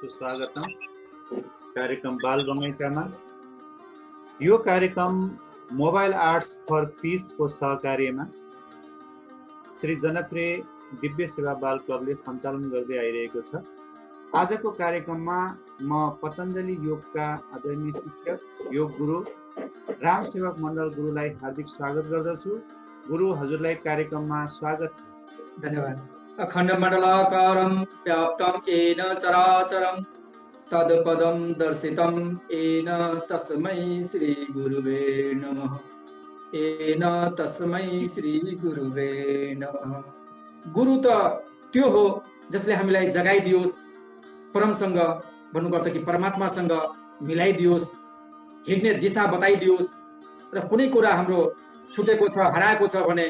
सुस्वागतम कार्यक्रम बाल बगैँचामा। यो कार्यक्रम मोबाइल आर्ट्स फर पीस को सहकार्यमा श्री जनप्रिय दिव्य सेवा बाल क्लबले सञ्चालन गर्दै आइरहेको छ। आजको कार्यक्रममा म पतञ्जलि योगका आदरणीय शिक्षक योग गुरु राम सेवक मण्डल गुरुलाई हार्दिक स्वागत गर्दछु। गुरु हजुरलाई कार्यक्रममा स्वागत छ। धन्यवाद। अखण्ड मण्डलाकारं व्याप्तं येन चराचरं तत्पदं दर्शितं येन तस्मै श्री गुरुवे नमः। येन तस्मै श्री गुरुवे नमः। गुरु त त्यो हो जसले हामीलाई जगाइदियोस्, परमसँग भन्नुपर्छ कि परमात्मासँग मिलाइदियोस्, हिँड्ने दिशा बताइदियोस् र कुनै कुरा हाम्रो छुटेको छ, हराएको छ भने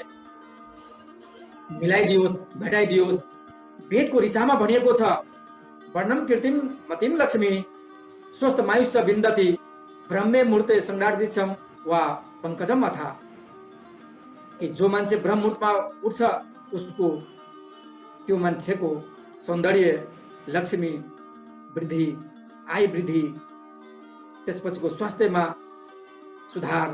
मिलाइदियोस्, भेटाइदियोस्। वेदको ऋचामा भनिएको छ, वर्णम कीर्तिम मतिम लक्ष्मी स्वस्थ मायुष्य विन्दति ब्रह्मे मूर्ते संगार्जितम वा पंकजम अथा। कि जो मान्छे ब्रह्म मुहूर्तमा उठ्छ उसको त्यो मान्छेको सौन्दर्य, लक्ष्मी वृद्धि, आय वृद्धि, त्यसपछिको स्वास्थ्यमा सुधार,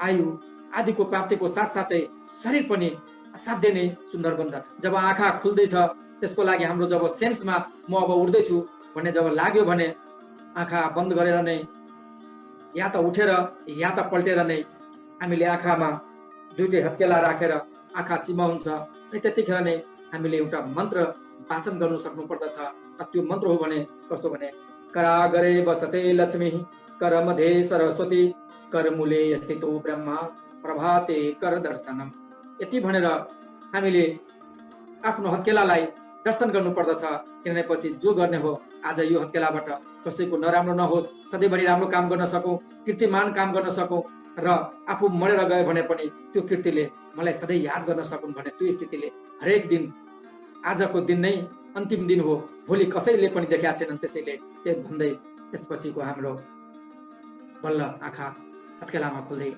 आयु आदिको प्राप्तिको साथसाथै शरीर पनि असाध्यै नै सुन्दर बन्दछ। जब आँखा खुल्दैछ त्यसको लागि हाम्रो जब सेन्समा म अब उठ्दैछु भन्ने जब लाग्यो भने आँखा बन्द गरेर नै या त उठेर या त पल्टेर नै हामीले आँखामा दुईटै हत्केला राखेर आँखा चिमाउँछ अनि त्यतिखेर नै हामीले एउटा मन्त्र वाचन गर्नु सक्नु पर्दछ। त्यो मन्त्र हो भने कस्तो भने करागरे वसते लक्ष्मी करमध्ये सरस्वती करमूले स्थितो ब्रह्मा प्रभाते कर दर्शनम। यति भनेर हामीले आफ्नो हत्केलालाई दर्शन गर्नु पर्दछ। किनभने पछि जो गर्ने हो आज यो हत्केलाबाट कसैको नराम्रो नहोस्, सधैँभरि राम्रो काम गर्न सकौँ, कीर्तिमान काम गर्न सकौँ र आफू मरेर गयो भने पनि त्यो कीर्तिले मलाई सधैँ याद गर्न सकुन् भने त्यो स्थितिले हरेक दिन आजको दिन नै अन्तिम दिन हो, भोलि कसैले पनि देखेका छैनन्, त्यसैले त्यो भन्दै त्यसपछिको हाम्रो बल्ल आँखा हत्केलामा खुल्दै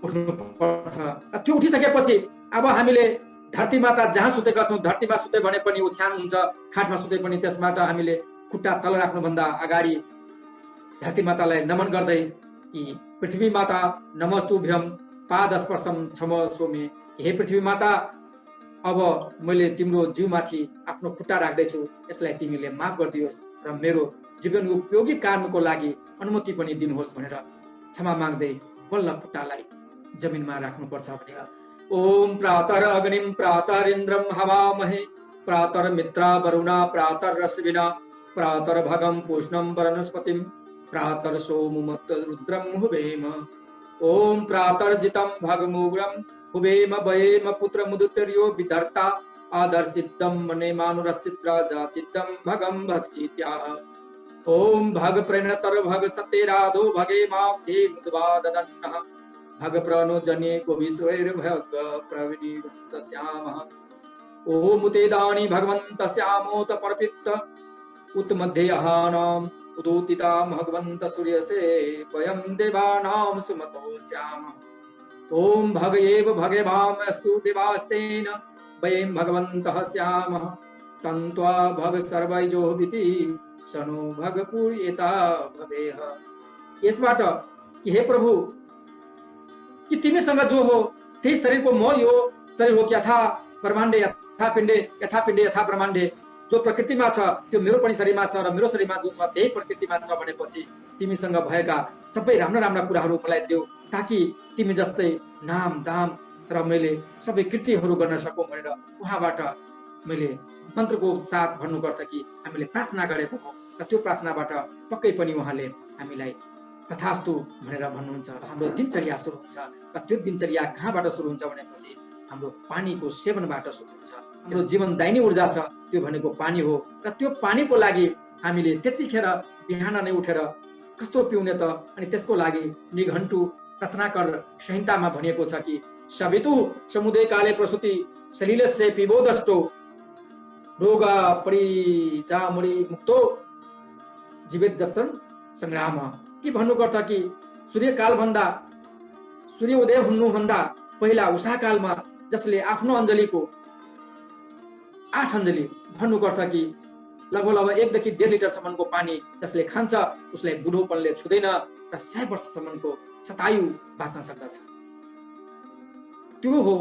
उठ्नुपर्छ। त्यो उठिसकेपछि अब हामीले धरती माता जहाँ सुतेका छौँ, धरतीमा सुते भने पनि ओछ्यान हुन्छ, खाटमा सुते पनि त्यसबाट हामीले खुट्टा तल राख्नुभन्दा अगाडि धरती मातालाई नमन गर्दै कि पृथ्वी माता नमस्तुभ्यम पाद स्पर्शम क्षम सोमे। हे पृथ्वी माता, अब मैले तिम्रो जिउमाथि आफ्नो खुट्टा राख्दैछु, यसलाई तिमीले माफ गरिदियोस् र मेरो जीवन उपयोगी कामको लागि अनुमति पनि दिनुहोस् भनेर क्षमा माग्दै बल्ल खुट्टालाई जमिनमा राख्नुपर्छ भनेर ओम प्रातर अग्निम प्रातर इन्द्रम हवामहे प्रातर मित्रा वरुणा प्रातर रश्मिना प्रातर भगम पूष्णम वनस्पतिम प्रातर सोमुमत रुद्रम हुवेम। ओम प्रातर जितम भगमुग्रम हुवेम वयेम पुत्र मुदुतर्यो विधर्ता आदर्चित्तम मने मानुरश्चित राजा चित्तम भगम भक्षित्या। ओम भग प्रणतर भग सत्यराधो भगे मां दे मुद्वा ददन्नः भग प्रणो जने को विश्वैर्भग प्रविनिवन्तस्यामः। ओम उतेदानि भगवन्तस्यामोत परपित्त उत मध्ये अहानाम् उदोतिता भगवन्त सूर्यसे वयं देवानां सुमतो स्यामः। ओम भग एव भगवामस्तु देवास्तेन वयं भगवन्तः स्यामः। तन्त्वा भग सर्वैजोभिति सनो भगपुर्येता भवेह। यसबाट कि हे प्रभु, कि तिमीसँग जो हो त्यही शरीरको म यो शरीर हो कि यथा ब्रह्माण्डे यथा पिण्डे यथा पिण्डे यथा ब्रह्माण्डे, जो प्रकृतिमा छ त्यो मेरो पनि शरीरमा छ र मेरो शरीरमा जो छ त्यही प्रकृतिमा छ भनेपछि तिमीसँग भएका सबै राम्रा राम्रा कुराहरू मलाई देऊ, ताकि तिमी जस्तै नाम दाम र मैले सबै कृतिहरू गर्न सकौँ भनेर उहाँबाट मैले मन्त्रको साथ भन्नुपर्छ कि हामीले प्रार्थना गरेको हो र त्यो प्रार्थनाबाट पक्कै पनि उहाँले हामीलाई तथास्तु भनेर भन्नुहुन्छ। हाम्रो दिनचर्या सुरु हुन्छ र त्यो दिनचर्या कहाँबाट सुरु हुन्छ भनेपछि हाम्रो पानीको सेवनबाट सुरु हुन्छ। हाम्रो जीवनदायिनी ऊर्जा छ त्यो भनेको पानी हो र त्यो पानीको लागि हामीले त्यतिखेर बिहान नै उठेर कस्तो पिउने त, अनि त्यसको लागि निघण्टु रत्नाकर संहितामा भनिएको छ कि सवितु समुदय काले प्रसूति सलिलस्य पिबोदष्टो रोगा परिजामुडी मुक्तो जीवित दस्तन संग्राम। कि भन्नुपर्छ कि सूर्यकाल भन्दा सूर्योदय हुनुभन्दा पहिला उषाकालमा जसले आफ्नो अञ्जलीको 8 अञ्जली भन्नुपर्छ कि लगभग 1 देखि 1.5 लिटरसम्मको पानी जसले खान्छ उसलाई बुढोपनले छुँदैन र 100 वर्षसम्मको शतायु बाँच्न सक्दछ। त्यो हो।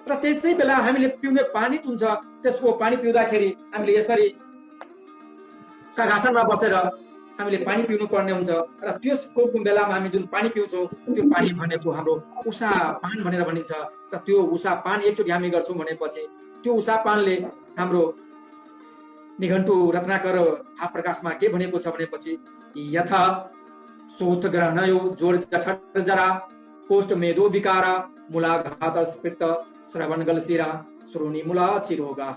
र त्यसै बेला हामीले पिउने पानी जुन छ त्यसको पानी पिउँदाखेरि हामीले यसरी कागासनमा बसेर हामीले पानी पिउनु पर्ने हुन्छ र त्यसको बेलामा हामी जुन पानी पिउँछौँ त्यो पानी भनेको हाम्रो उषा पान भनेर भनिन्छ। र त्यो उषा पान एकचोटि हामी गर्छौँ भनेपछि त्यो उषा पानले हाम्रो निघण्टु रत्नाकर प्रकाशमा के भनेको छ भनेपछि यथा सोथ ग्रहणयो जोड जठर जरा कोष्ठ मेदो विकारा मूलाघात स्फीत श्रवण गलसिरा श्रोणी मूला चिरोगा।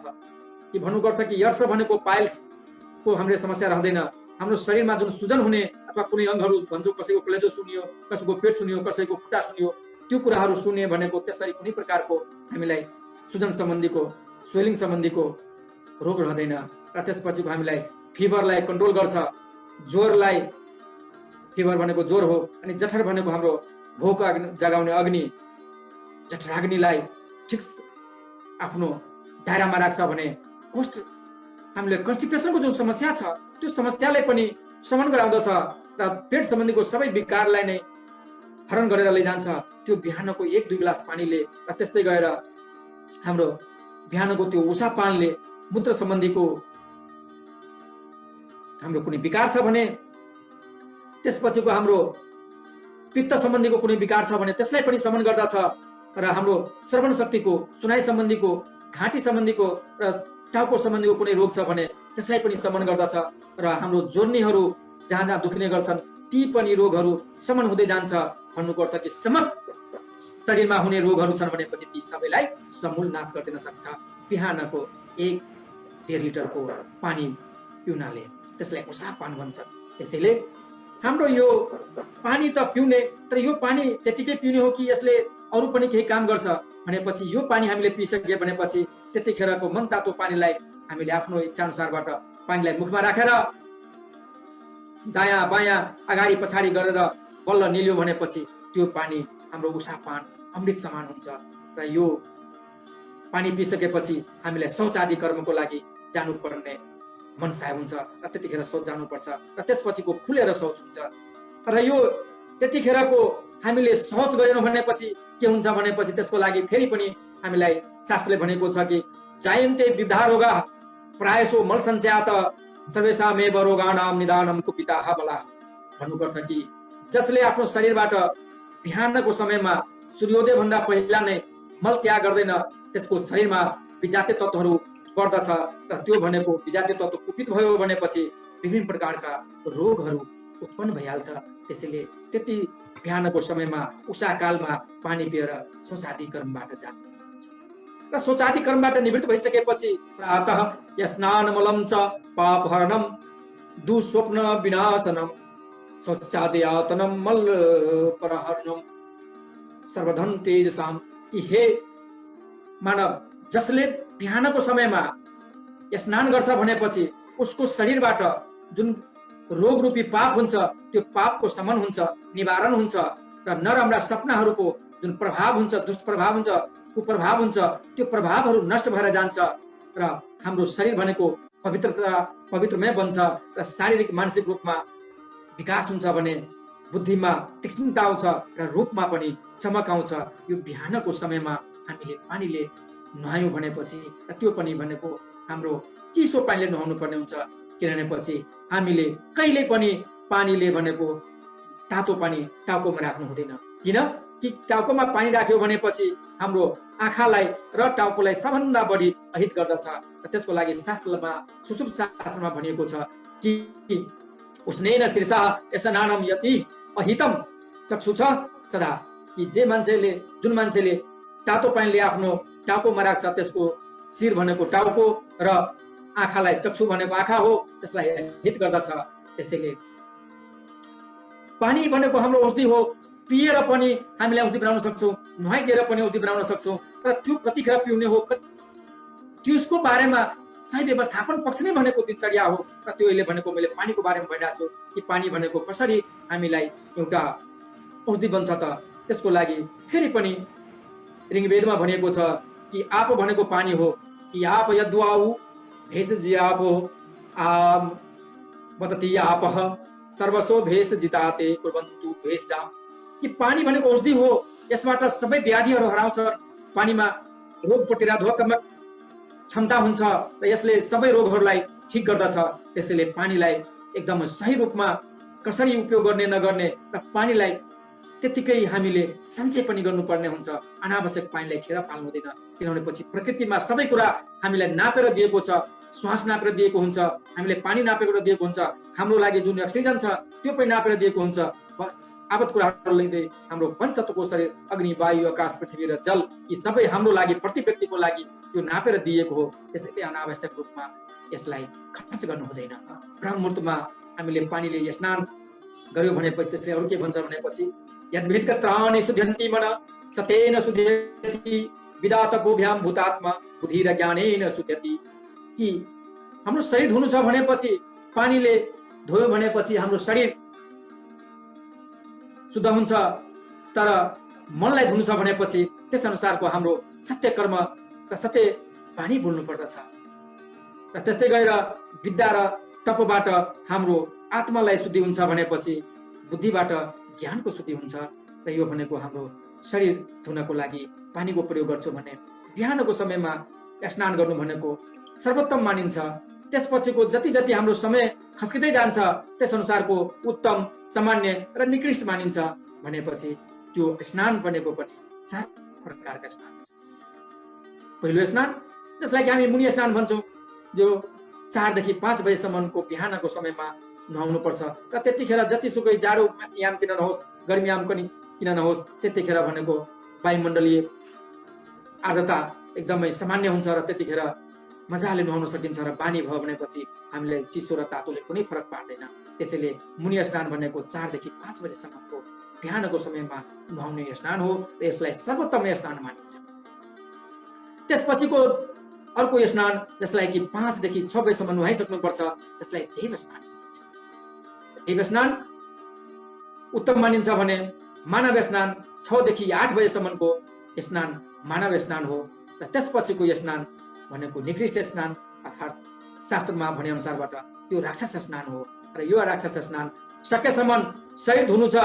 कि भन्नुको अर्थ कि यर्स भनेको पाइल्सको हाम्रो समस्या रहँदैन। हाम्रो शरीरमा जुन सुजन हुने अथवा कुनै अङ्गहरू भन्छौँ, कसैको कलेजो सुनियो, कसैको पेट सुनियो, कसैको खुट्टा सुनियो, त्यो कुराहरू सुन्ने भनेको त्यसरी कुनै प्रकारको हामीलाई सुजन सम्बन्धीको स्वेलिङ सम्बन्धीको रोग रहँदैन। र त्यसपछिको हामीलाई फिभरलाई कन्ट्रोल गर्छ। ज्वरलाई, फिभर भनेको ज्वर हो, अनि जठर भनेको हाम्रो भोक जगाउने अग्नि, जठराग्निलाई ठिक आफ्नो दायरामा राख्छ भने कोष्ठ हामीले कन्स्टिपेसनको जुन समस्या छ त्यो समस्यालाई पनि शमन गराउँदछ र पेट सम्बन्धीको सबै विकारलाई नै हरण गरेर लैजान्छ त्यो बिहानको 1-2 गिलास पानीले। र त्यस्तै गएर हाम्रो बिहानको त्यो उषा पानले मूत्र सम्बन्धीको हाम्रो कुनै विकार छ भने, त्यसपछिको हाम्रो पित्त सम्बन्धीको कुनै विकार छ भने त्यसलाई पनि शमन गर्दछ। र हाम्रो श्रवण शक्तिको, सुनाइ सम्बन्धीको, घाँटी सम्बन्धीको र टाउको सम्बन्धीको कुनै रोग छ भने त्यसलाई पनि शमन गर्दछ। र हाम्रो जोर्नीहरू जहाँ जहाँ दुख्ने गर्छन् ती पनि रोगहरू शमन हुँदै जान्छ। भन्नुको अर्थ कि समस्त शरीरमा हुने रोगहरू छन् भनेपछि ती सबैलाई समूल नाश गरिदिन सक्छ बिहानको 1-1.5 लिटरको पानी पिउनाले। त्यसलाई उषा पान भन्छ। त्यसैले हाम्रो यो पानी त पिउने, तर यो पानी त्यतिकै पिउने हो कि यसले अरू पनि केही काम गर्छ भनेपछि यो पानी हामीले पिइसके भनेपछि त्यतिखेरको मन तातो पानीलाई हामीले आफ्नो इच्छाअनुसारबाट पानीलाई मुखमा राखेर दायाँ बायाँ अगाडि पछाडि गरेर बल्ल निल्यो भनेपछि त्यो पानी हाम्रो उषा पान अमृत समान हुन्छ। र यो पानी पिइसकेपछि हामीलाई शौच आदि कर्मको लागि जानुपर्ने मनसाय हुन्छ र त्यतिखेर शौच जानुपर्छ र त्यसपछिको खुलेर शौच हुन्छ। र यो त्यतिखेरको हामीले शौच गरेनौँ भनेपछि के हुन्छ भनेपछि त्यसको लागि फेरि पनि हामीलाई शास्त्रले भनेको छ कि जायन्ते विविधा रोगा प्रायसो मल सञ्चयात सर्वेषामेव रोगाणां निदानं कुपिताः बलाः। भन्नुको अर्थ कि जसले आफ्नो शरीरबाट बिहानको समयमा सूर्योदय भन्दा पहिला नै मल त्याग गर्दैन त्यसको शरीरमा विजातीय तत्त्वहरू बढ्दछ र त्यो भनेको विजातीय तत्त्व कुपित भयो भनेपछि विभिन्न प्रकारका रोगहरू उत्पन्न भइहाल्छ। त्यसैले त्यति बिहानको समयमा उषाकालमा पानी पिएर शौचादि कर्मबाट जानु र शौचादि कर्मबाट निवृत्त भइसकेपछि प्रातः स्नानमलं च पापहरणं दुःस्वप्न विनाशनम शौचादयातनं मल परहरणम सर्वधन तेजसाम। कि हे मानव, जसले बिहानको समयमा स्नान गर्छ भनेपछि उसको शरीरबाट जुन रोग रूपी पाप हुन्छ त्यो पापको शमन हुन्छ, निवारण हुन्छ र नराम्रा सपनाहरूको जुन प्रभाव हुन्छ, दुष्प्रभाव हुन्छ, कुप्रभाव हुन्छ, त्यो प्रभावहरू नष्ट भएर जान्छ र हाम्रो शरीर भनेको पवित्रमय बन्छ र शारीरिक मानसिक रूपमा विकास हुन्छ भने बुद्धिमा तीक्ष्णता आउँछ र रूपमा पनि चमक आउँछ। यो बिहानको समयमा हामीले पानीले नुहायौँ भनेपछि र त्यो पनि भनेको हाम्रो चिसो पानीले नुहाउनु पर्ने हुन्छ। किनभनेपछि हामीले कहिले पनि पानीले भनेको तातो पानी टाउकोमा राख्नु हुँदैन। किन कि टाउकोमा पानी राख्यो भनेपछि हाम्रो आँखालाई र टाउकोलाई सबभन्दा बढी अहित गर्दछ। त्यसको लागि शास्त्रमा, सुषुप्त शास्त्रमा भनिएको छ कि उष्णेन शीर्षा स्नानं यति अहितम चक्षु छ सदा। कि जुन मान्छेले तातो पानीले आफ्नो टाउकोमा राख्छ त्यसको शिर भनेको टाउको र आँखालाई चक्षु भनेको आँखा हो, त्यसलाई हित गर्दछ। त्यसैले पानी भनेको हाम्रो औषधि हो। पिएर पनि हामीले औषधि बनाउन सक्छौँ, नुहाइदिएर पनि औषधि बनाउन सक्छौँ। र त्यो कतिखेर पिउने हो त्यसको बारेमा सही व्यवस्थापन पक्ष नै भनेको दिनचर्या हो। र त्यो अहिले भनेको मैले पानीको बारेमा भनिरहेको छु कि पानी भनेको कसरी हामीलाई एउटा औषधि बन्छ त त्यसको लागि फेरि पनि ऋग्वेदमा भनिएको छ कि आप भनेको पानी हो। कि आप यद्वाउ भेष जियाप हो आम वदति आपः सर्वसो भेष जिताते कुर्वन्तु भेषजाम। कि पानी भनेको औषधि हो, यसबाट सबै व्याधिहरू हराउँछ। पानीमा रोग प्रतिरोधात्मक क्षमता हुन्छ र यसले सबै रोगहरूलाई ठिक गर्दछ। त्यसैले पानीलाई एकदम सही रूपमा कसरी उपयोग गर्ने नगर्ने र पानीलाई त्यतिकै हामीले सञ्चय पनि गर्नुपर्ने हुन्छ। अनावश्यक पानीलाई खेर फाल्नु हुँदैन, किनभने पछि प्रकृतिमा सबै कुरा हामीलाई नापेर दिएको छ। श्वास नापेर दिएको हुन्छ, हामीले पानी नापेर दिएको हुन्छ, हाम्रो लागि जुन अक्सिजन छ त्यो पनि नापेर दिएको हुन्छ। आवत कुराहरू लिँदै हाम्रो पञ्चतत्वको शरीर अग्नि, वायु, आकाश, पृथ्वी र जल यी सबै हाम्रो लागि, प्रति व्यक्तिको लागि त्यो नापेर दिएको हो। त्यसैले अनावश्यक रूपमा यसलाई खर्च गर्नु हुँदैन। ब्रह्म मुहूर्तमा हामीले पानीले स्नान गर्यो भनेपछि त्यसले अरू के भन्छ भनेपछि यद्भित्कत्राणि शुध्यन्ति मन सतेन शुध्यति विदातपोभ्याम भूतात्मा बुद्धि र ज्ञानेन शुध्यति। कि हाम्रो शरीर धुनु छ भनेपछि पानीले धोयो भनेपछि हाम्रो शरीर शुद्ध हुन्छ, तर मनलाई धुनु छ भनेपछि त्यस अनुसारको हाम्रो सत्य कर्म र सत्य पानी बोल्नु पर्दछ। र त्यस्तै गरेर विद्या र तपबाट हाम्रो आत्मालाई शुद्धि हुन्छ भनेपछि बुद्धिबाट ज्ञानको शुद्धि हुन्छ। र यो भनेको हाम्रो शरीर धुनको लागि पानीको प्रयोग गर्छौँ भने बिहानको समयमा स्नान गर्नु भनेको सर्वोत्तम मानिन्छ। त्यसपछिको जति जति हाम्रो समय खस्किँदै जान्छ त्यस अनुसारको उत्तम, सामान्य र निकृष्ट मानिन्छ। भनेपछि त्यो स्नान भनेको पनि 4 प्रकारका स्नान छ। पहिलो स्नान जसलाई कि हामी मुनि स्नान भन्छौँ, जो 4 देखि 5 बजेसम्मको बिहानको समयमा नुहाउनु पर्छ। र त्यतिखेर जतिसुकै जाडो याम किन नहोस्, गर्मी याम पनि किन नहोस्, त्यतिखेर भनेको वायुमण्डलीय आर्द्रता एकदमै सामान्य हुन्छ र त्यतिखेर मजाले नुहाउन सकिन्छ। र बानी भयो भनेपछि हामीलाई चिसो र तातोले कुनै फरक पार्दैन। त्यसैले मुनि स्नान भनेको 4 देखि 5 बजेसम्मको बिहानको समयमा नुहाउने स्नान हो र यसलाई सर्वोत्तम स्नान मानिन्छ। त्यसपछिको अर्को स्नान जसलाई कि 5 देखि 6 बजेसम्म नुहाइसक्नुपर्छ, त्यसलाई देव स्नान भनिन्छ। देव स्नान उत्तम मानिन्छ भने मानव स्नान 6 देखि 8 बजेसम्मको स्नान मानव स्नान हो। र त्यसपछिको स्नान भनेको निकृष्ट स्नान, अर्थात् शास्त्रमा भने अनुसारबाट त्यो राक्षस स्नान हो। र यो राक्षस स्नान सकेसम्म शरीर धुनु छ,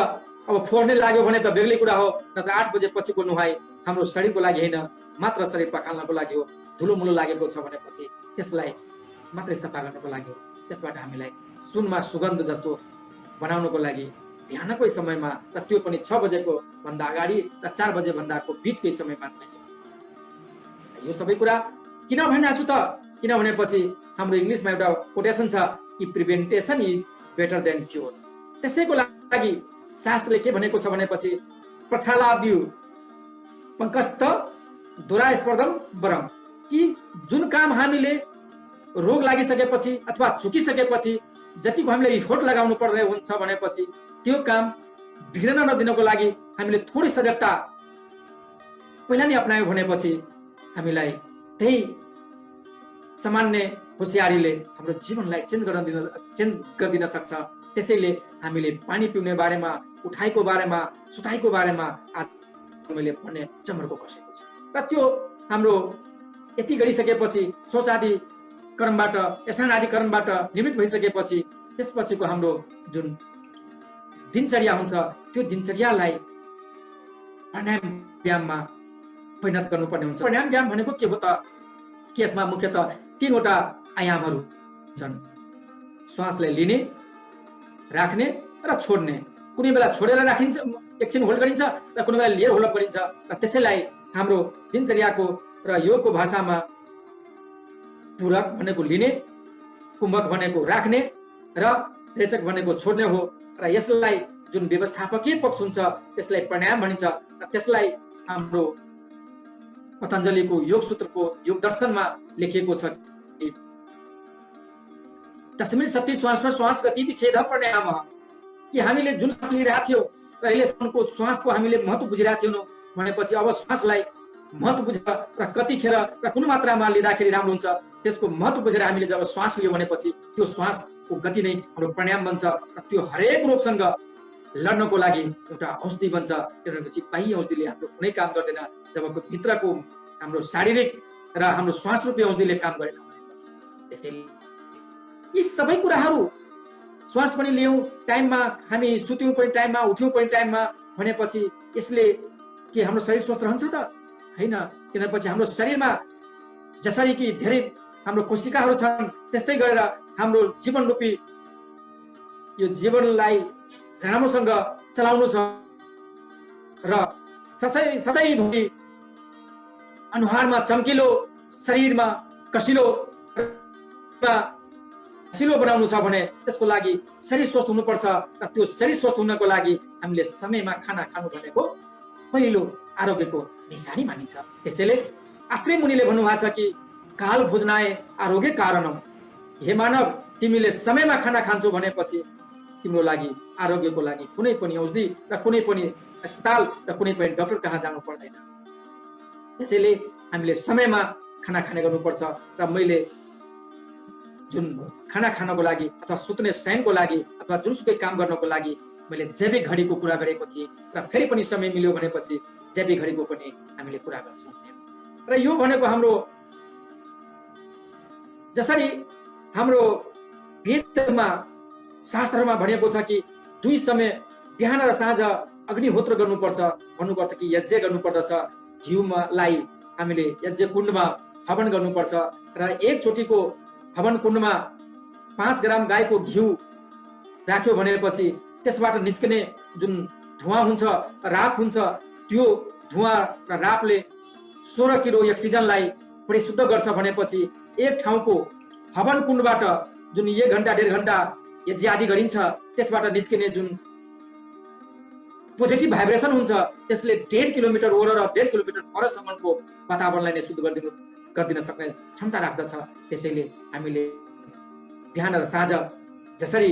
अब फोर्ने लाग्यो भने त बेग्लै कुरा हो, नत्र 8 बजे पछिको नुहाई हाम्रो शरीरको लागि होइन, मात्र शरीर पखाल्नको लागि हो। धुलोमुलो लागेको छ भनेपछि त्यसलाई मात्रै सफा गर्नको लागि हो। त्यसबाट हामीलाई सुनमा सुगन्ध जस्तो बनाउनको लागि बिहानकै समयमा, र त्यो पनि 6 बजेको भन्दा अगाडि र 4 बजे भन्दाको बिचकै समयमा नुहाइसक्नुपर्छ। यो सबै कुरा किन भनिरहेको छु त, किनभनेपछि हाम्रो इङ्ग्लिसमा एउटा कोटेसन छ कि प्रिभेन्टेसन इज बेटर देन क्योर। त्यसैको लागि शास्त्रले के भनेको छ भनेपछि प्रक्षालाद्यु पङ्कस्त दुरास्पर्धम वरम। कि जुन काम हामीले रोग लागिसकेपछि अथवा चुकिसकेपछि जतिको हामीले इफोर्ट लगाउनु पर्ने हुन्छ भनेपछि त्यो काम बिग्रन नदिनको लागि हामीले थोरै सजगता पहिला नै अपनायो भनेपछि हामीलाई त्यही सामान्य होसियारीले हाम्रो जीवनलाई चेन्ज गरिदिन सक्छ। त्यसैले हामीले पानी पिउने बारेमा, उठाइको बारेमा, सुताइको बारेमा आज मैले भन्ने चमर्को बसेको छु। र त्यो हाम्रो यति गरिसकेपछि सोच आदि कर्मबाट, स्नान आदि कर्मबाट निवृत्त भइसकेपछि त्यसपछिको हाम्रो जुन दिनचर्या हुन्छ त्यो दिनचर्यालाई प्राणायाम व्यायाममा परिणत गर्नुपर्ने हुन्छ। प्राणायाम व्यायाम भनेको के हो त, यसमा मुख्यतः 3 वटा आयामहरू छन्। श्वासलाई लिने, राख्ने र छोड्ने। कुनै बेला छोडेर राखिन्छ, एकछिन होल्ड गरिन्छ, र कुनै बेला लिएर होल्ड गरिन्छ। र त्यसैलाई हाम्रो दिनचर्याको र योगको भाषामा पूरक भनेको लिने, कुम्भक भनेको राख्ने र रेचक भनेको छोड्ने हो। र यसलाई जुन व्यवस्थापकीय पक्ष हुन्छ त्यसलाई प्राणायाम भनिन्छ। र त्यसलाई हाम्रो पतञ्जलिको योग सूत्रको योग दर्शनमा लेखिएको छ कि तस्मिन् सति श्वास श्वास गति विच्छेद प्राणायाम। कि हामीले जुन श्वास लिइरहेको थियो र अहिलेसम्मको श्वासको हामीले महत्त्व बुझिरहेको थियौँ भनेपछि अब श्वासलाई महत्त्व बुझेर र कतिखेर र कुन मात्रामा लिँदाखेरि राम्रो हुन्छ त्यसको महत्त्व बुझेर हामीले जब श्वास लियो भनेपछि त्यो श्वासको गति नै हाम्रो प्राणायाम बन्छ। र त्यो हरेक रोगसँग लड्नको लागि एउटा औषधि बन्छ। त्यसपछि बाह्य औषधिले हाम्रो कुनै काम गर्दैन जब भित्रको हाम्रो शारीरिक र हाम्रो श्वास रूपी औषधिले काम गरेन भनेपछि। त्यसैले यी सबै कुराहरू श्वास पनि लियौँ टाइममा, हामी सुत्यौँ पनि टाइममा, उठ्यौँ पनि टाइममा भनेपछि यसले के हाम्रो शरीर स्वस्थ रहन्छ त? होइन। किनपछि हाम्रो शरीरमा जसरी कि धेरै हाम्रो कोशिकाहरू छन् त्यस्तै गरेर हाम्रो जीवन रूपी यो जीवनलाई राम्रोसँग चलाउनु छ र सधैँभरि अनुहारमा चम्किलो, शरीरमा कसिलो बनाउनु छ भने त्यसको लागि शरीर स्वस्थ हुनुपर्छ र त्यो शरीर स्वस्थ हुनको लागि हामीले समयमा खाना खानु भनेको पहिलो आरोग्यको निशानी मानिन्छ। त्यसैले आफ्नै मुनिले भन्नुभएको छ कि काल भोजनाय आरोग्य कारणम। हे मानव, तिमीले समयमा खाना खान्छौ भनेपछि तिम्रो लागि आरोग्यको लागि कुनै पनि औषधि र कुनै पनि अस्पताल र कुनै पनि डाक्टर कहाँ जानु पर्दैन। त्यसैले हामीले समयमा खाना खाने गर्नुपर्छ। र मैले जुन खाना खानको लागि अथवा सुत्ने शयनको लागि अथवा जुनसुकै काम गर्नको लागि मैले जैविक घडीको कुरा गरेको थिएँ र फेरि पनि समय मिल्यो भनेपछि जैविक घडीको पनि हामीले कुरा गर्छौँ। र यो भनेको हाम्रो जसरी हाम्रो वेदमा शास्त्रमा भनेको छ कि 2 समय बिहान र साँझ अग्निहोत्र गर्नुपर्छ, भन्नुपर्छ कि यज्ञ गर्नुपर्दछ, घिउलाई हामीले यज्ञ कुण्डमा हवन गर्नुपर्छ र एकचोटिको हवन कुण्डमा 5 ग्राम गाईको घिउ राख्यो भनेपछि त्यसबाट निस्किने जुन धुवाँ हुन्छ, राप हुन्छ, त्यो धुवाँ र रापले 16 किलो अक्सिजनलाई परिशुद्ध गर्छ भनेपछि एक ठाउँको हवन कुण्डबाट जुन 1 घण्टा 1.5 घण्टा यज्ञ आदि गरिन्छ त्यसबाट निस्किने जुन पोजिटिभ भाइब्रेसन हुन्छ त्यसले 1.5 किलोमिटर वरर र 1.5 किलोमिटर परसम्मको वातावरणलाई नै शुद्ध गरिदिन सक्ने क्षमता राख्दछ। त्यसैले हामीले बिहान र साँझ जसरी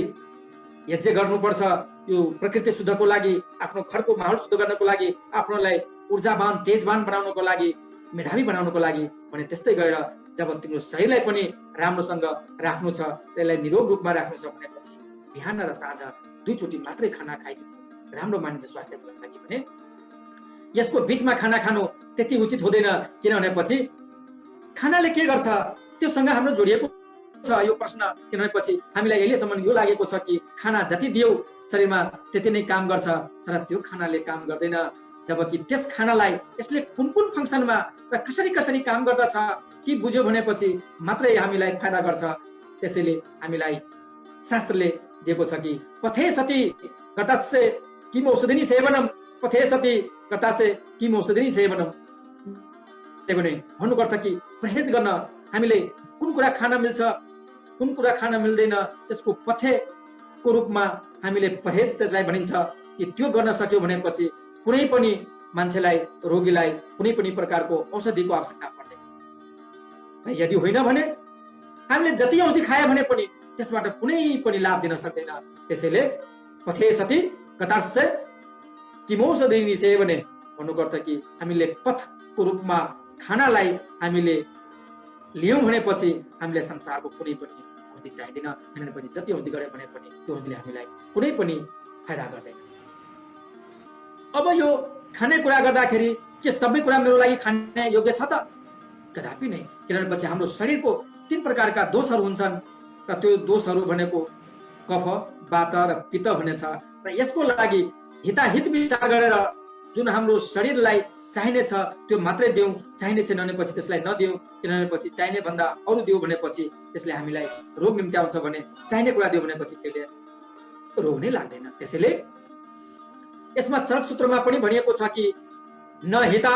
यज्ञ गर्नुपर्छ यो प्रकृति शुद्धको लागि, आफ्नो घरको माहौल शुद्ध गर्नको लागि, आफ्नोलाई ऊर्जावान तेजवान बनाउनको लागि, मेधावी बनाउनको लागि भने त्यस्तै गरेर जब तिम्रो शरीरलाई पनि राम्रोसँग राख्नु छ, त्यसलाई निरोग रूपमा राख्नु छ भनेपछि बिहान र साँझ 2 चोटि मात्रै खाना खाइदिनु राम्रो मानिन्छ स्वास्थ्यको लागि। भने यसको बीचमा खाना खानु त्यति उचित हुँदैन, किनभनेपछि खानाले के गर्छ त्योसँग हाम्रो जोडिएको छ यो प्रश्न। किनभनेपछि हामीलाई अहिलेसम्म यो लागेको छ कि खाना जति दियौ शरीरमा त्यति नै काम गर्छ, तर त्यो खानाले काम गर्दैन। जबकि त्यस खानालाई यसले कुन फङ्सनमा र कसरी काम गर्दछ कि बुझ्यो भनेपछि मात्रै हामीलाई फाइदा गर्छ। त्यसैले हामीलाई शास्त्रले दिएको छ कि पथे सति कतस्य किम औषधिनी सेवनम, पथे सति कतस्य किम औषधिनी सेवनम। त्यही भन्नुपर्छ कि परहेज गर्न हामीले कुन कुरा खान मिल्छ कुन कुरा खान मिल्दैन त्यसको पथ्यको रूपमा हामीले परहेज त्यसलाई भनिन्छ कि त्यो गर्न सक्यो भनेपछि कुनै पनि मान्छेलाई, रोगीलाई कुनै पनि प्रकारको औषधिको आवश्यकता पर्दैन। यदि होइन भने हामीले जति औषधि खाए भने पनि त्यसबाट कुनै पनि लाभ दिन सक्दैन। त्यसैले पथे सति कतस्य किम औषधिनी सेवने भन्नुपर्छ कि हामीले पथको रूपमा खानालाई हामीले लियौँ भनेपछि हामीले संसारको कुनै पनि औषधि चाहिँदैन। किनभने जति औषधि गरे भने पनि त्यो औषधिले हामीलाई कुनै पनि फाइदा गर्दैन। अब यो खाने कुरा गर्दाखेरि के सबै कुरा मेरो लागि खाने योग्य छ त? कदापि नै। किनभने हाम्रो शरीरको 3 प्रकारका दोषहरू हुन्छन् र त्यो दोषहरू भनेको कफ, वात र पित्त हुनेछ। र यसको लागि हिताहित विचार गरेर जुन हाम्रो शरीरलाई चाहिने छ त्यो मात्रै दिउँ, चाहिने छैन भनेपछि त्यसलाई नदिउँ। किनभनेपछि चाहिने भन्दा अरू दिउँ भनेपछि त्यसले हामीलाई रोग निम्त्याउँछ भने चाहिने कुरा दिउँ भनेपछि त्यसले रोग नै लाग्दैन। त्यसैले यसमा चरक सूत्रमा पनि भनिएको छ कि न हिता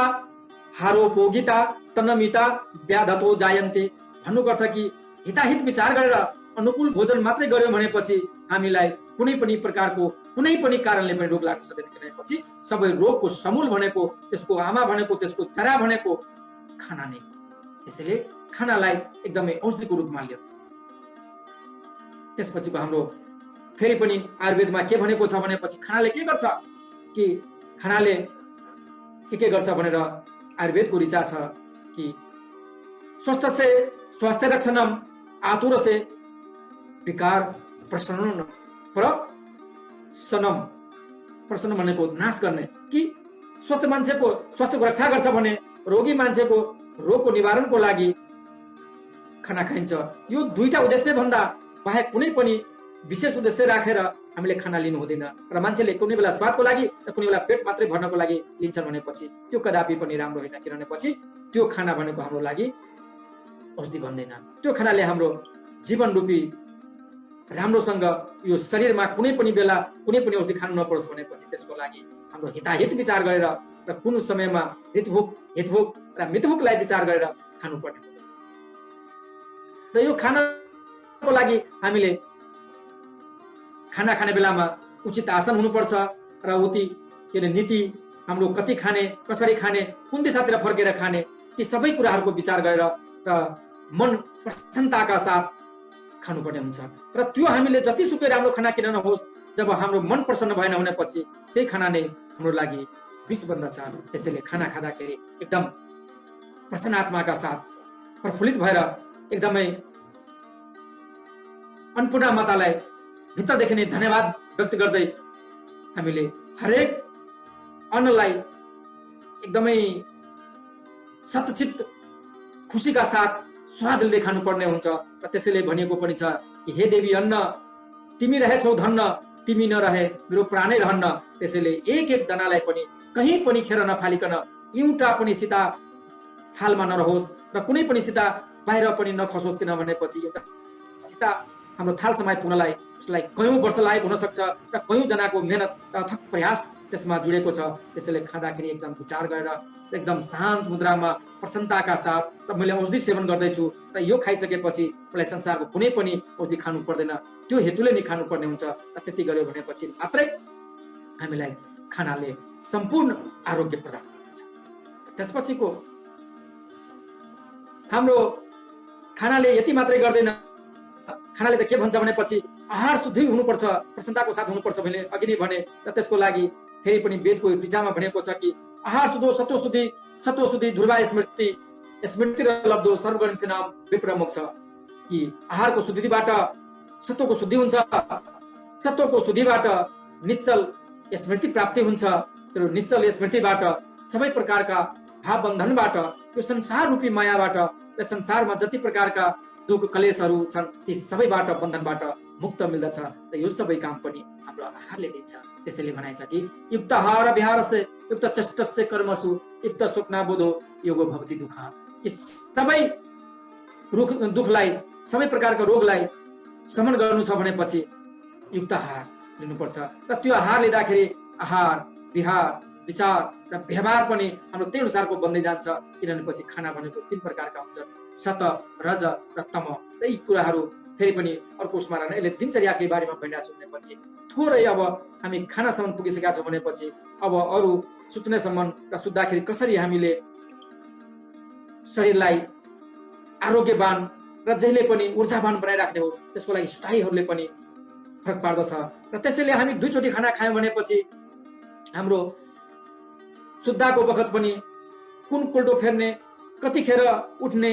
हारोपोगिता तन्नमिता व्याधतो जायन्ते। भन्नुपर्छ कि हिताहित विचार गरेर अनुकूल भोजन मात्रै गर्यो भनेपछि हामीलाई कुनै पनि प्रकारको कुनै पनि कारणले पनि रोग लाग्न सक्दैन। किनभनेपछि सबै रोगको समूल भनेको, त्यसको आमा भनेको, त्यसको चरा भनेको खाना नै। त्यसैले खानालाई एकदमै औषधिको रूपमा लियो। त्यसपछिको हाम्रो फेरि पनि आयुर्वेदमा के भनेको छ भनेपछि खानाले के गर्छ कि खानाले के गर्छ भनेर आयुर्वेदको विचार छ कि स्वस्थ से स्वास्थ्य रक्षणम आतुर से विकार प्रसन्नम प्रसन्न भनेको नाश गर्ने कि स्वस्थ मान्छेको स्वास्थ्यको रक्षा गर्छ भने रोगी मान्छेको रोगको निवारणको लागि खाना खाइन्छ। यो 2टा उद्देश्य भन्दा बाहेक कुनै पनि विशेष उद्देश्य राखेर हामीले खाना लिनु हुँदैन। र मान्छेले कुनै बेला स्वादको लागि र कुनै बेला पेट मात्रै भर्नको लागि लिन्छन् भनेपछि त्यो कदापि पनि राम्रो होइन, किनभने पछि त्यो खाना भनेको हाम्रो लागि औषधि भन्दैन। त्यो खानाले हाम्रो जीवन रूपी राम्रोसँग यो शरीरमा कुनै पनि बेला कुनै पनि औषधि खानु नपरोस् भनेपछि त्यसको लागि हाम्रो हिताहित विचार गरेर र कुन समयमा हितभोग र मितभोगलाई विचार गरेर खानुपर्ने हुँदछ। र यो खानको लागि हामीले खाना खाने बेलामा उचित आसन हुनुपर्छ र उति के अरे नीति, हाम्रो कति खाने, कसरी खाने, कुन दिशातिर फर्केर खाने, ती सबै कुराहरूको विचार गरेर र मन प्रसन्नताका साथ खानुपर्ने हुन्छ। र त्यो हामीले जतिसुकै राम्रो खाना किन नहोस्, जब हाम्रो मन प्रसन्न भएन भनेपछि त्यही खाना नै हाम्रो लागि विष बन्दछ। त्यसैले खाना खाँदाखेरि एकदम प्रसन्न आत्माका साथ प्रफुल्लित भएर एकदमै अन्नपूर्णा मातालाई भित्रदेखि नै धन्यवाद व्यक्त गर्दै हामीले हरेक अन्नलाई एकदमै सतचित्त खुसीका साथ स्वादले खानुपर्ने हुन्छ। र त्यसैले भनिएको पनि छ कि हे देवी अन्न तिमी रहेछौ धन्न, तिमी नरहे मेरो प्राणै रहन्न। त्यसैले एक एक दानालाई पनि कहीँ पनि खेर नफालिकन एउटा पनि सीता थालमा नरहोस् र कुनै पनि सीता बाहिर पनि नखसोस्, किनभनेपछि एउटा सीता हाम्रो थालसम्म पुग्नलाई उसलाई कयौं वर्ष लागेको हुन सक्छ र कयौं जनाको मेहनत र अथक प्रयास त्यसमा जुडेको छ। त्यसैले खाँदाखेरि एकदम विचार गरेर एकदम शान्त मुद्रामा प्रसन्नताका साथ र मैले औषधि सेवन गर्दैछु र यो खाइसकेपछि मलाई संसारको कुनै पनि औषधि खानु पर्दैन, त्यो हेतुले नै खानुपर्ने हुन्छ। र त्यति गर्यो भनेपछि मात्रै हामीलाई खानाले सम्पूर्ण आरोग्य प्रदान गर्दछ। त्यसपछिको हाम्रो खानाले यति मात्रै गर्दैन, खानाले त के भन्छ भनेपछि आहार शुद्धि हुनुपर्छ, प्रसन्नताको साथ हुनुपर्छ भने अघि नै भने। र त्यसको लागि फेरि पनि वेदको विचारमा भनेको छ कि आहार शुद्धो सत्व शुद्धि ध्रुवा स्मृति र लब्धो सर्वगणित नाम विप्र मोक्ष। कि आहारको शुद्धिबाट सत्वको शुद्धि हुन्छ, सत्वको शुद्धिबाट निश्चल स्मृति प्राप्ति हुन्छ। त्यो निश्चल स्मृतिबाट सबै प्रकारका भाव बन्धनबाट, यो संसार रूपी मायाबाट र संसारमा जति प्रकारका दुःख कलेशहरू छन् ती सबैबाट बन्धनबाट मुक्त मिल्दछ। र यो सबै काम पनि हाम्रो आहारले दिन्छ। त्यसैले भनाइछ कि युक्त आहार विहारस्य युक्त चेष्टस्य कर्मसु युक्त स्वप्नाबोधो योगो भवति दुःख। कि सबै दुःखलाई, सबै प्रकारका रोगलाई शमन गर्नु छ भनेपछि युक्त आहार लिनुपर्छ। र त्यो आहार लिँदाखेरि आहार, विहार, विचार र व्यवहार पनि हाम्रो त्यही अनुसारको बन्दै जान्छ। किनभनेपछि खाना भनेको 3 प्रकारका हुन्छन्, सत, रज र तम। र यी कुराहरू फेरि पनि अर्को स्मरण, यसले दिनचर्याकै बारेमा भनिरहेको छु भनेपछि थोरै अब हामी खानासम्म पुगिसकेका छौँ भनेपछि अब अरू सुत्नेसम्म र सुत्दाखेरि कसरी हामीले शरीरलाई आरोग्यवान र जहिले पनि ऊर्जावान बनाइराख्ने हो, त्यसको लागि सुताइहरूले पनि फरक पार्दछ। र त्यसैले हामी 2 चोटि खाना खायौँ भनेपछि हाम्रो सुत्दाको बखत पनि कुन कुल्टो फेर्ने, कतिखेर उठ्ने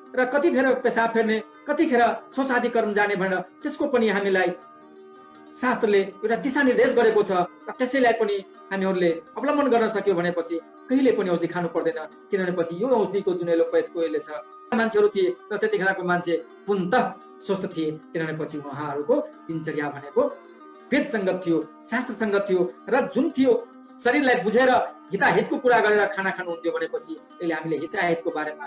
र कतिखेर पेसाब फेर्ने, कतिखेर शौचादि कर्म जाने भनेर त्यसको पनि हामीलाई शास्त्रले एउटा दिशानिर्देश गरेको छ। र त्यसैलाई पनि हामीहरूले अवलम्बन गर्न सक्यो भनेपछि कहिले पनि औषधि खानु पर्दैन। किनभनेपछि यो औषधिको जुन एलोपैथीले छ, मान्छेहरू थिए र त्यतिखेरको मान्छे पूर्णतः स्वस्थ थिए। किनभनेपछि उहाँहरूको दिनचर्या भनेको वेद सङ्गत थियो, शास्त्र सङ्गत थियो र जुन थियो शरीरलाई बुझेर हिताहितको कुरा गरेर खाना खानुहुन्थ्यो भनेपछि अहिले हामीले हिताहितको बारेमा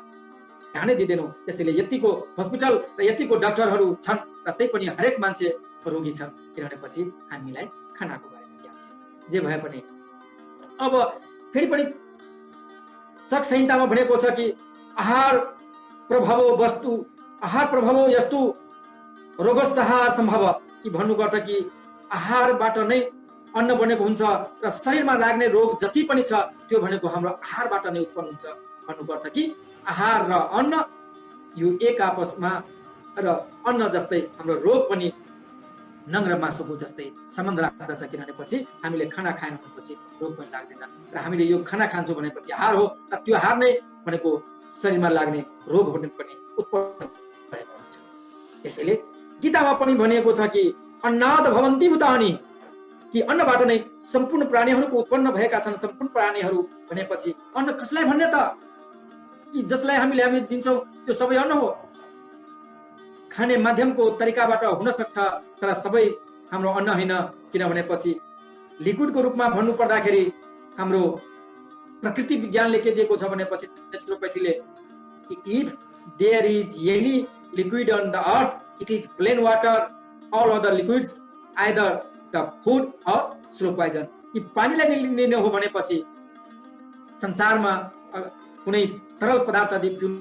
ध्यानै दिँदैनौँ। त्यसैले यतिको हस्पिटल र यतिको डाक्टरहरू छन् र त्यही पनि हरेक मान्छे रोगी छन्। किनभनेपछि हामीलाई खानाको बारेमा ज्ञान छ। जे भए पनि अब फेरि पनि चक संहितामा भनेको छ कि आहार प्रभावो यस्तु रोगस्सहार सम्भव। कि भन्नुको अर्थ कि आहारबाट नै अन्न बनेको हुन्छ र शरीरमा लाग्ने रोग जति पनि छ त्यो भनेको हाम्रो आहारबाट नै उत्पन्न हुन्छ। भन्नुको अर्थ कि आहार र अन्न यो एक आपसमा र अन्न जस्तै हाम्रो रोग पनि नङ र मासुको जस्तै सम्बन्ध राख्दछ। किनभनेपछि हामीले खाना खाएन भनेपछि रोग पनि लाग्दैन र हामीले यो खाना खान्छौँ भनेपछि आहार हो र त्यो आहार नै भनेको शरीरमा लाग्ने रोग पनि उत्पन्न गरेको हुन्छ। त्यसैले गीतामा पनि भनिएको छ कि अन्नाद भवन्ति भूतानि। कि अन्नबाट नै सम्पूर्ण प्राणीहरूको उत्पन्न भएका छन्। सम्पूर्ण प्राणीहरू भनेपछि अन्न कसलाई भन्ने त? कि जसलाई हामी दिन्छौँ त्यो सबै अन्न हो। खाने माध्यमको तरिकाबाट हुन सक्छ, तर सबै हाम्रो अन्न होइन। किनभनेपछि लिक्विडको रूपमा भन्नु पर्दाखेरि हाम्रो प्रकृति विज्ञानले के दिएको छ भनेपछि नेचुरोपैथीले if there is any liquid on the earth it is plain water, all other liquids either the food or slow poison. कि पानीलाई लिने हो भनेपछि संसारमा कुनै तरल पदार्थ यदि पिउन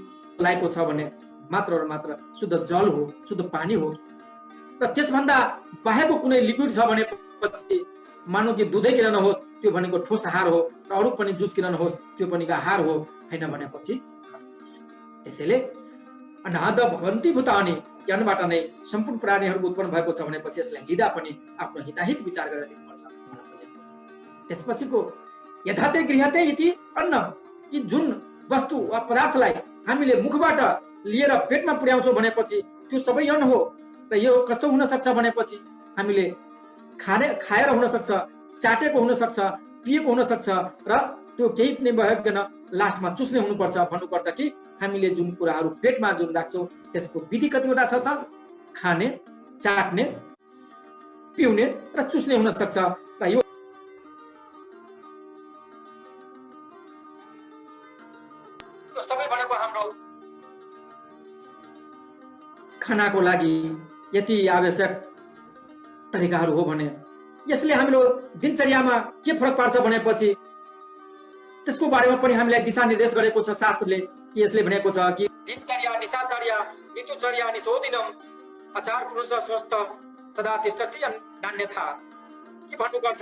लागेको छ भने मात्र र मात्र शुद्ध जल हो, शुद्ध पानी हो। र त्यसभन्दा बाहेकको कुनै लिक्विड छ भनेपछि मानौ कि दुधै किन नहोस् त्यो भनेको ठोस आहार हो, र अरू पनि जुस किन नहोस् त्यो पनि आहार हो, हैन भनेपछि। त्यसैले अनाद भवन्ति भूतानि, ज्ञानबाट नै सम्पूर्ण प्राणीहरूको उत्पन्न भएको छ भनेपछि यसलाई लिँदा पनि आफ्नो हिताहित विचार गरेर लिनुपर्छ। त्यसपछिको यथाते गृहते इति अन्न, कि जुन वस्तु वा पदार्थलाई हामीले मुखबाट लिएर पेटमा पुर्याउँछौँ भनेपछि त्यो सबै अन्न हो। र यो कस्तो हुन सक्छ भनेपछि हामीले खाएर हुन सक्छ, चाटेको हुन सक्छ, पिएको हुन सक्छ, र त्यो केही पनि भएन लास्टमा चुस्ने हुनुपर्छ। भन्नुपर्दा कि हामीले जुन कुराहरू पेटमा जुन राख्छौँ त्यसको विधि कतिवटा छ त? खाने, चाट्ने, पिउने र चुस्ने हुन सक्छ। र यो सबै भनेको हाम्रो खानाको लागि यति आवश्यक तरिकाहरू हो भने यसले हाम्रो दिनचर्यामा के फरक पार्छ भनेपछि त्यसको बारेमा पनि हामीलाई दिशानिर्देश गरेको छ शास्त्रले। कि यसले भनेको छ कि दिनचर्या निशाचर्या ऋतुचर्या निशोदिनम आचार पुरुष स्वस्थ सदा तिष्ठति नान्यथा। के भन्नुपर्छ?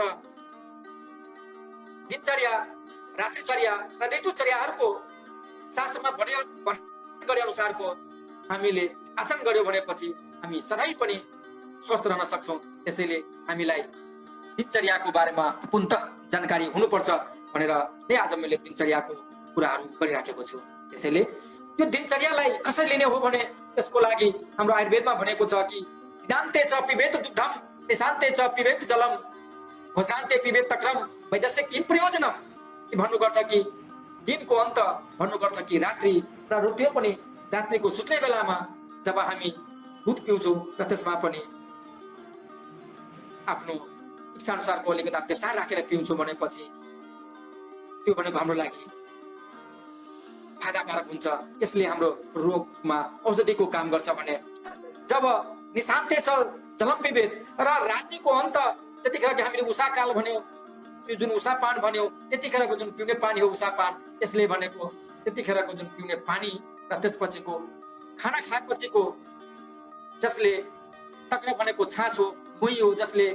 दिनचर्या, रात्रिचर्या र ऋतुचर्याहरूको शास्त्रमा गरे अनुसारको हामीले आचरण गर्यो भनेपछि हामी सधैँ पनि स्वस्थ रहन सक्छौँ। त्यसैले हामीलाई दिनचर्याको बारेमा पूर्णतः जानकारी हुनुपर्छ भनेर नै आज मैले दिनचर्याको कुराहरू गरिराखेको छु। त्यसैले यो दिनचर्यालाई कसरी लिने हो भने त्यसको लागि हाम्रो आयुर्वेदमा भनेको छ कि दिनान्ते च पिबेत दुग्धम निशान्ते च पिबेत जलम भोजनान्ते पिबेत तक्रम वैदस्य किम प्रयोजनम। भन्नुपर्छ कि दिनको अन्त, भन्नुपर्छ कि रात्रि, र त्यो पनि रात्रिको सुत्ने बेलामा जब हामी दुध पिउँछौँ र त्यसमा पनि आफ्नो इच्छा अनुसारको अलिकता बेसार राखेर पिउँछौँ भनेपछि त्यो भनेको हाम्रो लागि फाइदाकारक हुन्छ। यसले हाम्रो रोगमा औषधिको काम गर्छ भने जब निशान्ते छ जलम पिबेत, र रातिको अन्त जतिखेर हामीले उषाकाल भन्यो, त्यो जुन उषापान भन्यो त्यतिखेरको जुन पिउने पानी हो उषापान, त्यसले भनेको त्यतिखेरको जुन पिउने पानी र त्यसपछिको खाना खाएपछिको जसले तक्र भनेको छाँच हो, मुही हो, जसले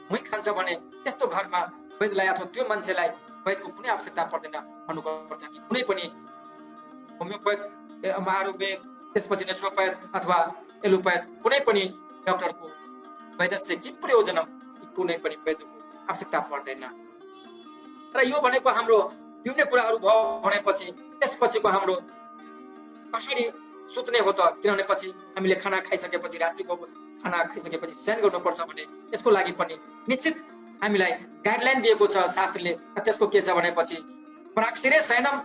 मुही खान्छ भने त्यस्तो घरमा वैद्यलाई अथवा त्यो मान्छेलाई वैद्यको कुनै आवश्यकता पर्दैन। भन्नुपर्दा कि कुनै पनि होमियोपैथ, आयुर्वेद, त्यसपछि नेचुरोपैथ अथवा एलोपैथ कुनै पनि डाक्टरको वैद्यस्य के प्रयोजन, कुनै पनि वैद्यको आवश्यकता पर्दैन। र यो भनेको हाम्रो पिउने कुराहरू भयो भनेपछि त्यसपछिको हाम्रो कसरी सुत्ने हो त? किनभनेपछि हामीले खाना खाइसकेपछि, रातिको खाना खाइसकेपछि शयन गर्नुपर्छ भने यसको लागि पनि निश्चित हामीलाई गाइडलाइन दिएको छ शास्त्रले। र त्यसको के छ भनेपछि प्राक्शिरे शयनम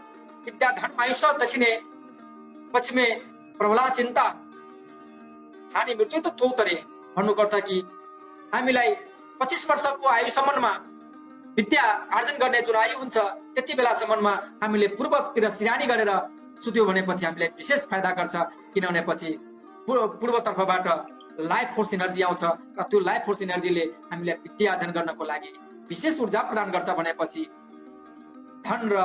विद्याधन आयुष दक्षिणे पश्चिमे प्रबला चिन्ता हानि मृत्यु त तोतरे। भन्नुपर्छ कि हामीलाई 25 वर्षको आयुसम्ममा विद्या आर्जन गर्ने जुन आयु हुन्छ त्यति बेलासम्ममा हामीले पूर्वतिर सिरानी गरेर सुत्यो भनेपछि हामीलाई विशेष फाइदा गर्छ। किनभनेपछि पूर्वतर्फबाट लाइफ फोर्स इनर्जी आउँछ, र त्यो लाइफ फोर्स इनर्जीले हामीलाई विद्या अध्ययन गर्नको लागि विशेष ऊर्जा प्रदान गर्छ। भनेपछि धन र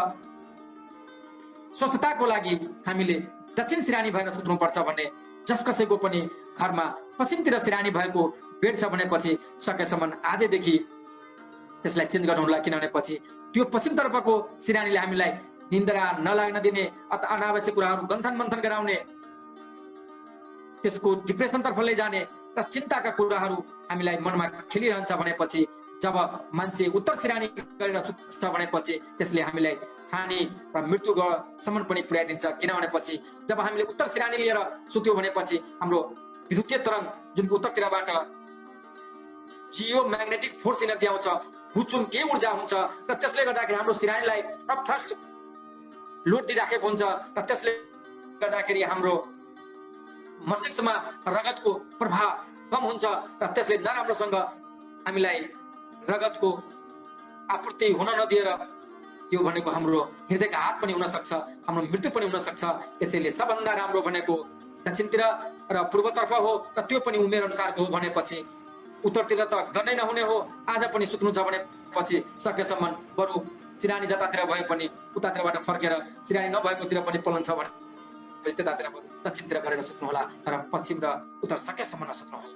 स्वस्थताको लागि हामीले दक्षिण सिरानी भएर सुत्नुपर्छ भने जस कसैको पनि घरमा पश्चिमतिर सिरानी भएको बेड छ भनेपछि सकेसम्म आजैदेखि त्यसलाई चेन्ज गर्नु होला। किनभनेपछि त्यो पश्चिम तर्फको सिरानीले हामीलाई निन्द्रा नलाग्न दिने अथवा अनावश्यक कुराहरू गन्थन मन्थन गराउने, त्यसको डिप्रेसन तर्फ लैजाने र चिन्ताका कुराहरू हामीलाई मनमा खेलिरहन्छ भनेपछि जब मान्छे उत्तर सिरानी गरेर सुत्छ भनेपछि त्यसले हामीलाई हानि र मृत्युसम्म पनि पुर्याइदिन्छ। किनभनेपछि जब हामीले उत्तर सिरानी लिएर सुत्यो भनेपछि हाम्रो विद्युतीय तरंग जुन उत्तरतिरबाट जियो म्याग्नेटिक फोर्स इनर्जी आउँछ, हुचुम के ऊर्जा हुन्छ, र त्यसले गर्दाखेरि हाम्रो सिरानीलाई अपथ्रस्ट लोड दिइराखेको हुन्छ, र त्यसले गर्दाखेरि हाम्रो मस्तिष्कमा रगतको प्रभाव कम हुन्छ र त्यसले नराम्रोसँग हामीलाई रगतको आपूर्ति हुन नदिएर यो भनेको हाम्रो हृदयका हात पनि हुन सक्छ, हाम्रो मृत्यु पनि हुन सक्छ। त्यसैले सबभन्दा राम्रो भनेको दक्षिणतिर र पूर्वतर्फ हो र त्यो पनि उमेर अनुसारको हो भनेपछि उत्तरतिर त गर्नै नहुने हो। आज पनि सुत्नु छ भनेपछि सकेसम्म बरु सिरानी जतातिर भए पनि उतातिरबाट फर्केर सिरानी नभएकोतिर पनि पलन छ भने त्यतातिर बरु दक्षिणतिर गरेर सुत्नु होला, तर पश्चिम र उत्तर सकेसम्म नसुत्नु होला।